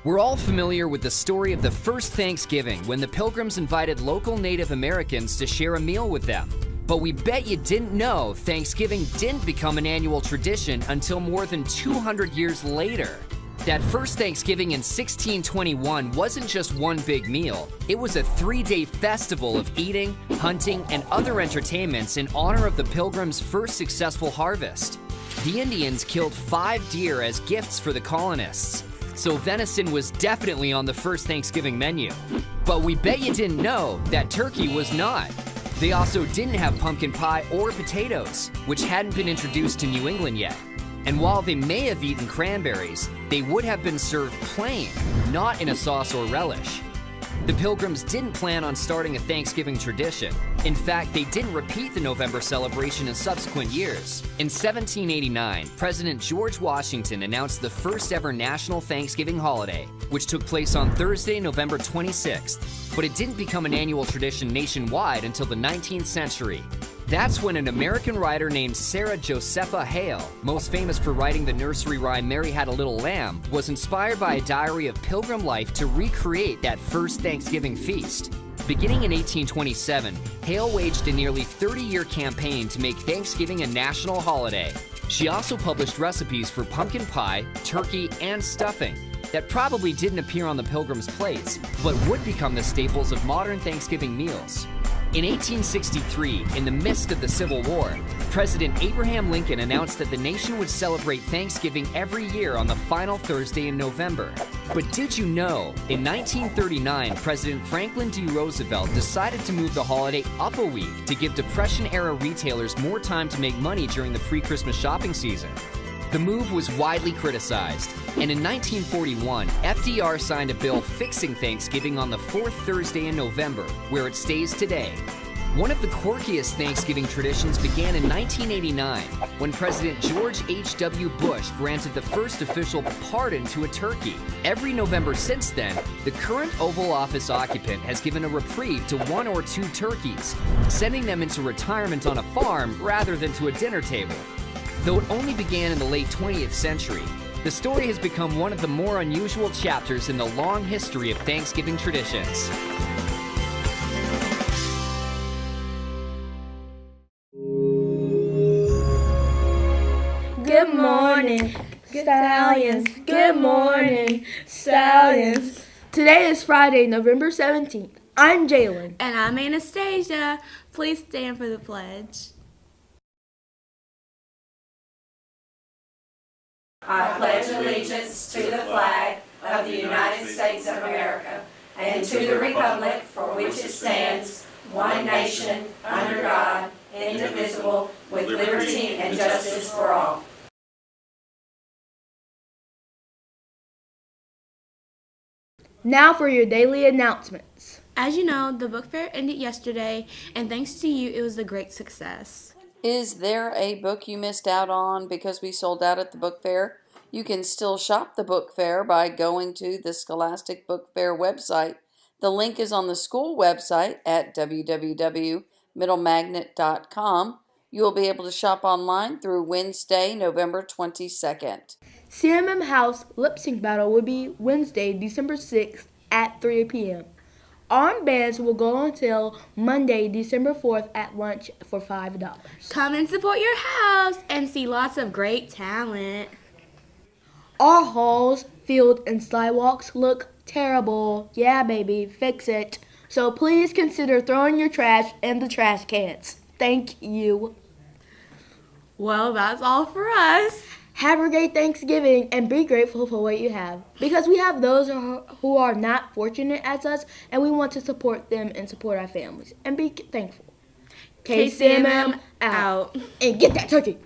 We're all familiar with the story of the first Thanksgiving when the Pilgrims invited local Native Americans to share a meal with them. But we bet you didn't know Thanksgiving didn't become an annual tradition until more than 200 years later. That first Thanksgiving in 1621 wasn't just one big meal. It was a 3-day festival of eating, hunting, and other entertainments in honor of the Pilgrims' first successful harvest. The Indians killed 5 deer as gifts for the colonists, so venison was definitely on the first Thanksgiving menu. But we bet you didn't know that turkey was not. They also didn't have pumpkin pie or potatoes, which hadn't been introduced to New England yet. And while they may have eaten cranberries, they would have been served plain, not in a sauce or relish. The Pilgrims didn't plan on starting a Thanksgiving tradition. In fact, they didn't repeat the November celebration in subsequent years. In 1789, President George Washington announced the first ever national Thanksgiving holiday, which took place on Thursday, November 26th. But it didn't become an annual tradition nationwide until the 19th century. That's when an American writer named Sarah Josepha Hale, most famous for writing the nursery rhyme Mary Had a Little Lamb, was inspired by a diary of Pilgrim life to recreate that first Thanksgiving feast. Beginning in 1827, Hale waged a nearly 30-year campaign to make Thanksgiving a national holiday. She also published recipes for pumpkin pie, turkey, and stuffing that probably didn't appear on the Pilgrims' plates, but would become the staples of modern Thanksgiving meals. In 1863, in the midst of the Civil War, President Abraham Lincoln announced that the nation would celebrate Thanksgiving every year on the final Thursday in November. But did you know, in 1939, President Franklin D. Roosevelt decided to move the holiday up a week to give Depression-era retailers more time to make money during the pre-Christmas shopping season. The move was widely criticized, and in 1941, FDR signed a bill fixing Thanksgiving on the 4th Thursday in November, where it stays today. One of the quirkiest Thanksgiving traditions began in 1989, when President George H.W. Bush granted the first official pardon to a turkey. Every November since then, the current Oval Office occupant has given a reprieve to 1 or 2 turkeys, sending them into retirement on a farm rather than to a dinner table. Though it only began in the late 20th century, the story has become one of the more unusual chapters in the long history of Thanksgiving traditions. Good morning, Stallions. Good morning, Stallions. Today is Friday, November 17th. I'm Jalen. And I'm Anastasia. Please stand for the pledge. I pledge allegiance to the flag of the United States of America and to the republic for which it stands, one nation, under God, indivisible, with liberty and justice for all. Now for your daily announcements. As you know, the book fair ended yesterday, and thanks to you, it was a great success. Is there a book you missed out on because we sold out at the book fair? You can still shop the book fair by going to the Scholastic Book Fair website. The link is on the school website at www.middlemagnet.com. You will be able to shop online through Wednesday, November 22nd. CMM House Lip Sync Battle will be Wednesday, December 6th at 3 p.m. Armbands will go on sale Monday, December 4th at lunch for $5. Come and support your house and see lots of great talent. Our halls, field, and sidewalks look terrible. Yeah, baby, fix it. So please consider throwing your trash in the trash cans. Thank you. Well, that's all for us. Have a great Thanksgiving and be grateful for what you have. Because we have those who are not fortunate as us, and we want to support them and support our families. And be thankful. KCMM out. And get that turkey.